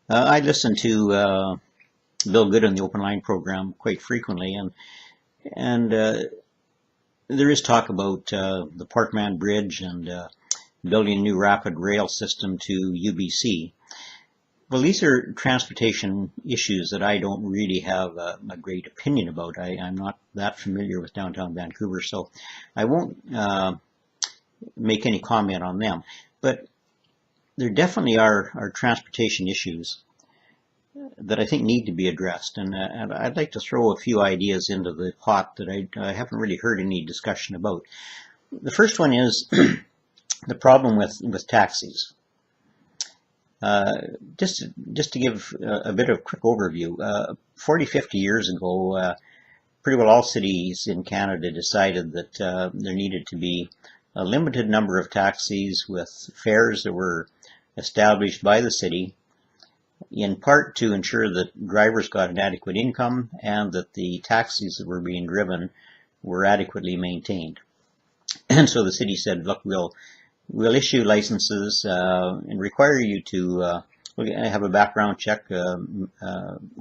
I listen to Bill Good on the Open Line program quite frequently, and there is talk about the Portman Bridge and building a new rapid rail system to UBC. Well, these are transportation issues that I don't really have a great opinion about. I'm not that familiar with downtown Vancouver, so I won't make any comment on them. But there definitely are transportation issues that I think need to be addressed, and I'd like to throw a few ideas into the pot that I haven't really heard any discussion about. The first one is the problem with taxis. Just to give a bit of a quick overview, 40, 50 years ago, pretty well all cities in Canada decided that there needed to be a limited number of taxis with fares that were established by the city, in part to ensure that drivers got an adequate income and that the taxis that were being driven were adequately maintained. And so the city said, look, we'll issue licenses and require you to have a background check,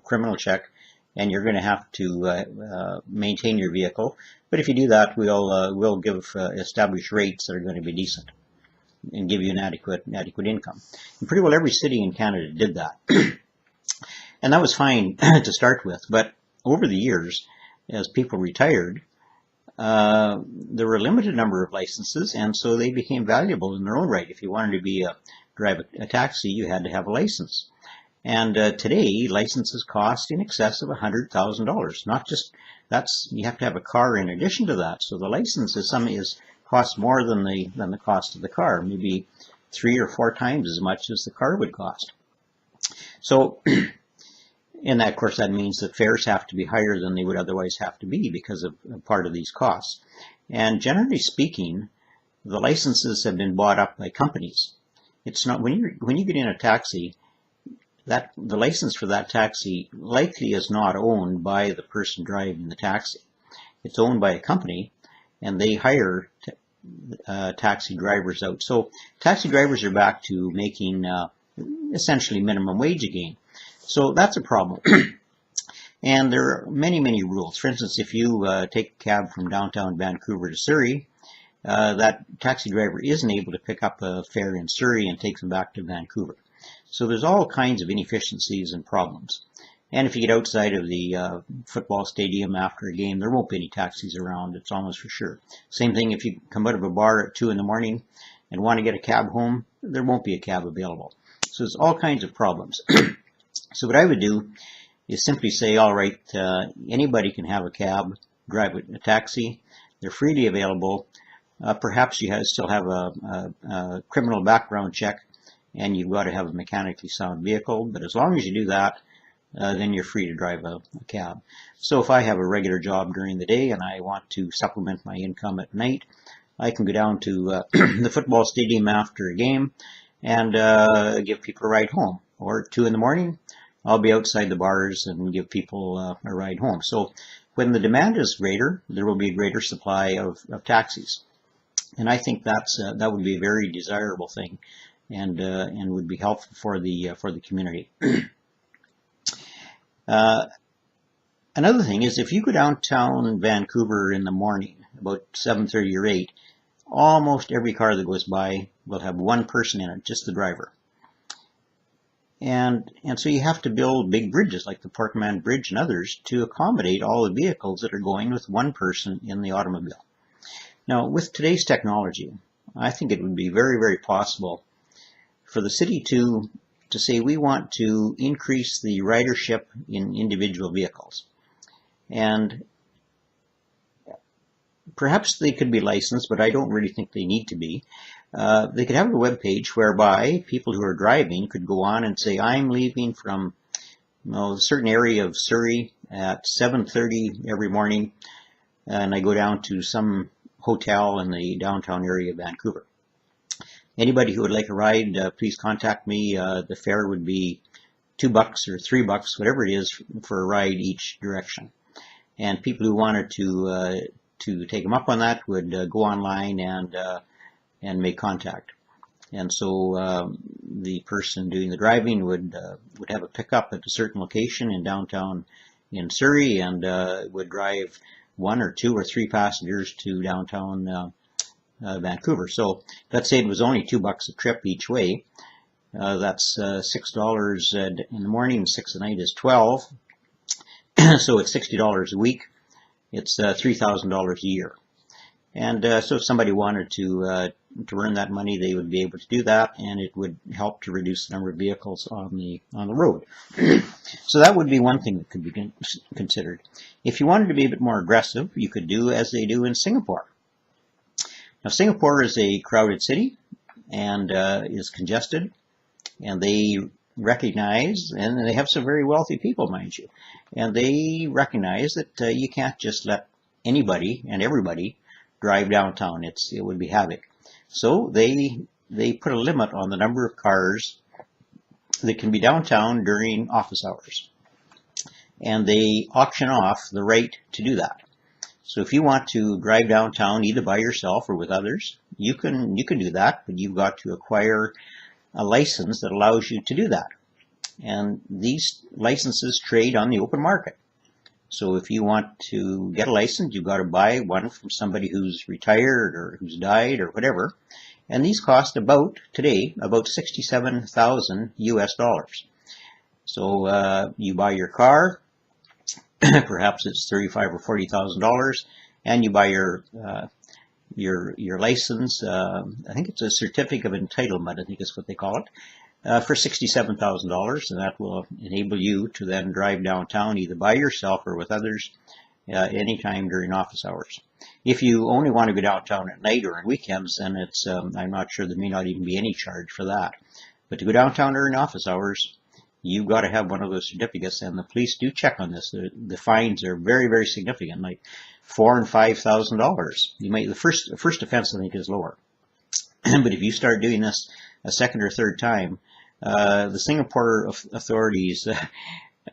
criminal check, and you're going to have to maintain your vehicle. But if you do that, we'll give established rates that are going to be decent and give you an adequate income. And pretty well every city in Canada did that. And that was fine to start with, but over the years, as people retired, there were a limited number of licenses, and so they became valuable in their own right. If you wanted to drive a taxi, you had to have a license. And today, licenses cost in excess of $100,000. Not just you have to have a car in addition to that. So the license costs more than the cost of the car, maybe 3 or 4 times as much as the car would cost. So, and that, of course, that means that fares have to be higher than they would otherwise have to be because of part of these costs. And generally speaking, the licenses have been bought up by companies. It's not when you get in a taxi, that the license for that taxi likely is not owned by the person driving the taxi. It's owned by a company, and they hire taxi drivers out. So taxi drivers are back to making essentially minimum wage again. So that's a problem. And there are many, many rules. For instance, if you take a cab from downtown Vancouver to Surrey, that taxi driver isn't able to pick up a fare in Surrey and take them back to Vancouver. So there's all kinds of inefficiencies and problems. And if you get outside of the football stadium after a game, there won't be any taxis around, it's almost for sure. Same thing if you come out of a bar at 2 in the morning and want to get a cab home, there won't be a cab available. So there's all kinds of problems. So what I would do is simply say, all right, anybody can have a cab, drive a taxi, they're freely available. Perhaps you still have a criminal background check, and you've got to have a mechanically sound vehicle, but as long as you do that, then you're free to drive a cab. So if I have a regular job during the day and I want to supplement my income at night, I can go down to the football stadium after a game and give people a ride home. Or at 2 in the morning, I'll be outside the bars and give people a ride home. So when the demand is greater, there will be a greater supply of taxis. And I think that would be a very desirable thing, and would be helpful for the community. Another thing is, if you go downtown Vancouver in the morning, about 7:30 or 8, almost every car that goes by will have one person in it, just the driver. And so you have to build big bridges like the Portman Bridge and others to accommodate all the vehicles that are going with one person in the automobile. Now, with today's technology, I think it would be very, very possible for the city to say we want to increase the ridership in individual vehicles. And perhaps they could be licensed, but I don't really think they need to be. They could have a web page whereby people who are driving could go on and say, I'm leaving from a certain area of Surrey at 7:30 every morning, and I go down to some hotel in the downtown area of Vancouver. Anybody who would like a ride, please contact me. The fare would be $2 or $3, whatever it is, for a ride each direction. And people who wanted to take them up on that would go online and make contact. And so the person doing the driving would have a pickup at a certain location in downtown in Surrey, and would drive 1 or 2 or 3 passengers to downtown Vancouver. So let's say it was only $2 a trip each way. That's $6 in the morning, 6 at night is 12. So it's $60 a week. It's $3,000 a year. And so if somebody wanted to earn that money, they would be able to do that, and it would help to reduce the number of vehicles on the road. So that would be one thing that could be considered. If you wanted to be a bit more aggressive, you could do as they do in Singapore. Now, Singapore is a crowded city and is congested, and they recognize, and they have some very wealthy people, mind you, and they recognize that you can't just let anybody and everybody drive downtown. It would be havoc. So they put a limit on the number of cars that can be downtown during office hours, and they auction off the right to do that. So if you want to drive downtown either by yourself or with others, you can do that, but you've got to acquire a license that allows you to do that. And these licenses trade on the open market. So if you want to get a license, you've got to buy one from somebody who's retired or who's died or whatever. And these cost today about $67,000 US. So you buy your car, perhaps it's $35,000 or $40,000, and you buy your license. I think it's a certificate of entitlement, I think is what they call it, for $67,000, and that will enable you to then drive downtown either by yourself or with others anytime during office hours. If you only want to go downtown at night or on weekends, then it's I'm not sure there may not even be any charge for that. But to go downtown during office hours, you've got to have one of those certificates, and the police do check on this. The fines are very, very significant, like $4,000 and $5,000. You might the first offense I think is lower, but if you start doing this a second or third time, the Singapore authorities,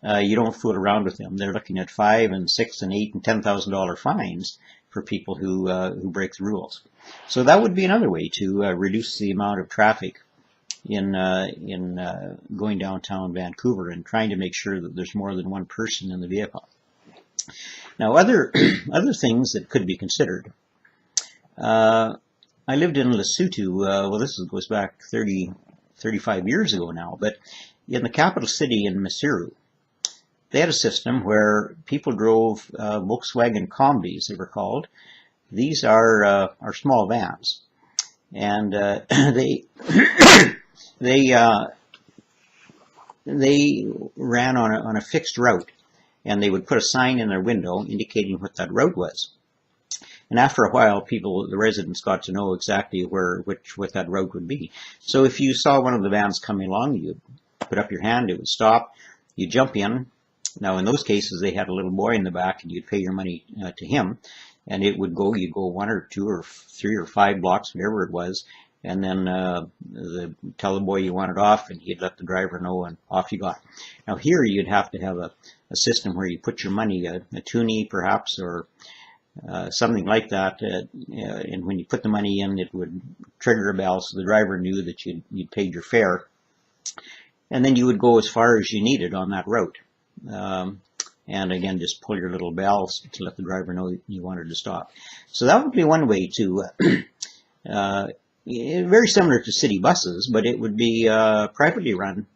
you don't fool around with them. They're looking at $5,000 and $6,000 and $8,000 and $10,000 fines for people who break the rules. So that would be another way to reduce the amount of traffic in going downtown Vancouver, and trying to make sure that there's more than one person in the vehicle. Now, other things that could be considered. I lived in Lesotho. Well, this goes back 35 years ago now, but in the capital city in Maseru, they had a system where people drove Volkswagen Combis, they were called. These are small vans, and they ran on a fixed route, and they would put a sign in their window indicating what that route was. And after a while, the residents got to know exactly what that route would be. So if you saw one of the vans coming along, you'd put up your hand, it would stop, you'd jump in. Now in those cases, they had a little boy in the back, and you'd pay your money to him, and it would go, you'd go 1 or 2 or 3 or 5 blocks, whatever it was, and then tell the boy you wanted off, and he'd let the driver know, and off you got. Now here you'd have to have a system where you put your money, a toonie perhaps, or something like that, and when you put the money in, it would trigger a bell so the driver knew that you'd paid your fare, and then you would go as far as you needed on that route. And again, just pull your little bell to let the driver know you wanted to stop. So that would be one way to, very similar to city buses, but it would be privately run,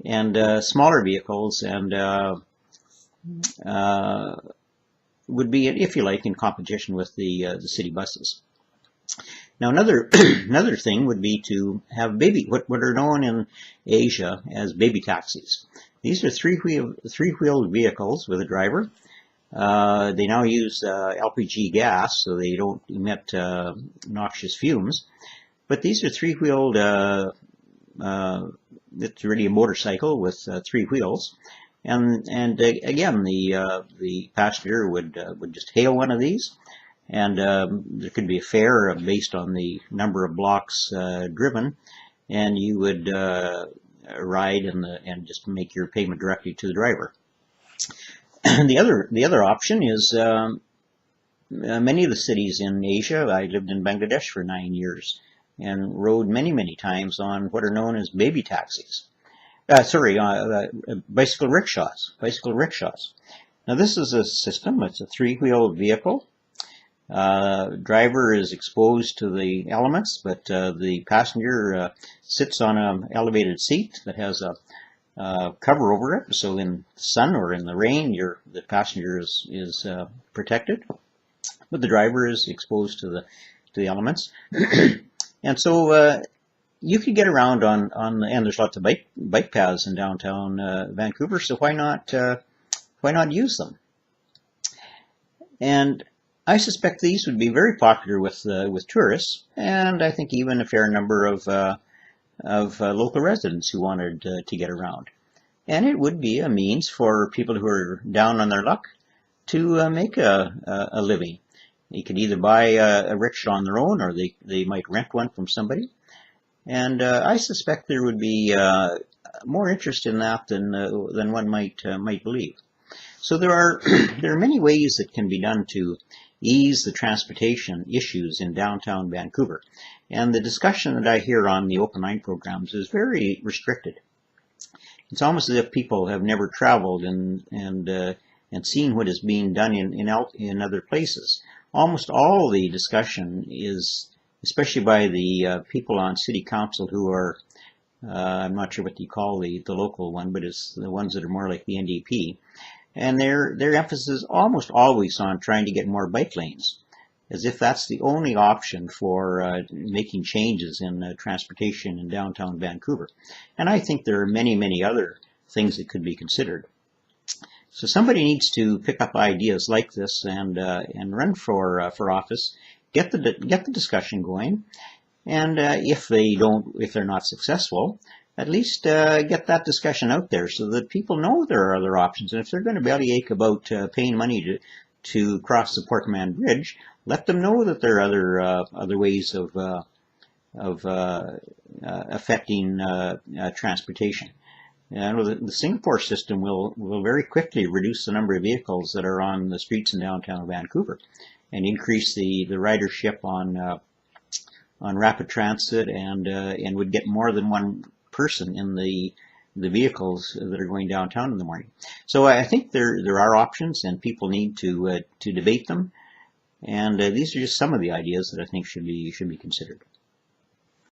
and smaller vehicles, and would be, if you like, in competition with the city buses. Now another another thing would be to have what are known in Asia as baby taxis. These are three-wheeled vehicles with a driver. They now use LPG gas, so they don't emit noxious fumes. But these are three-wheeled. It's really a motorcycle with 3 wheels. And again, the passenger would just hail one of these, and there could be a fare based on the number of blocks driven, and you would ride and just make your payment directly to the driver. The other option is many of the cities in Asia. I lived in Bangladesh for 9 years. and rode many times on what are known as baby taxis. Bicycle rickshaws. Bicycle rickshaws. Now this is a system. It's a three-wheeled vehicle. Driver is exposed to the elements, but the passenger sits on an elevated seat that has a cover over it. So in the sun or in the rain, the passenger is protected, but the driver is exposed to the elements. And so you could get around and there's lots of bike paths in downtown Vancouver. So why not use them? And I suspect these would be very popular with tourists, and I think even a fair number of local residents who wanted to get around. And it would be a means for people who are down on their luck to make a living. They could either buy a rickshaw on their own, or they might rent one from somebody. And I suspect there would be more interest in that than one might believe. So there are many ways that can be done to ease the transportation issues in downtown Vancouver. And the discussion that I hear on the open line programs is very restricted. It's almost as if people have never traveled and seen what is being done in other places. Almost all the discussion is, especially by the people on city council who are, I'm not sure what you call the local one, but it's the ones that are more like the NDP. And their emphasis is almost always on trying to get more bike lanes, as if that's the only option for making changes in transportation in downtown Vancouver. And I think there are many other things that could be considered. So somebody needs to pick up ideas like this and run for office, get the discussion going, and if they're not successful, at least get that discussion out there so that people know there are other options. And if they're going to bellyache about paying money to cross the Port Mann Bridge, let them know that there are other ways of affecting transportation. And the Singapore system will very quickly reduce the number of vehicles that are on the streets in downtown Vancouver, and increase the ridership on rapid transit, and would get more than one person in the vehicles that are going downtown in the morning. So I think there are options, and people need to debate them. And these are just some of the ideas that I think should be considered.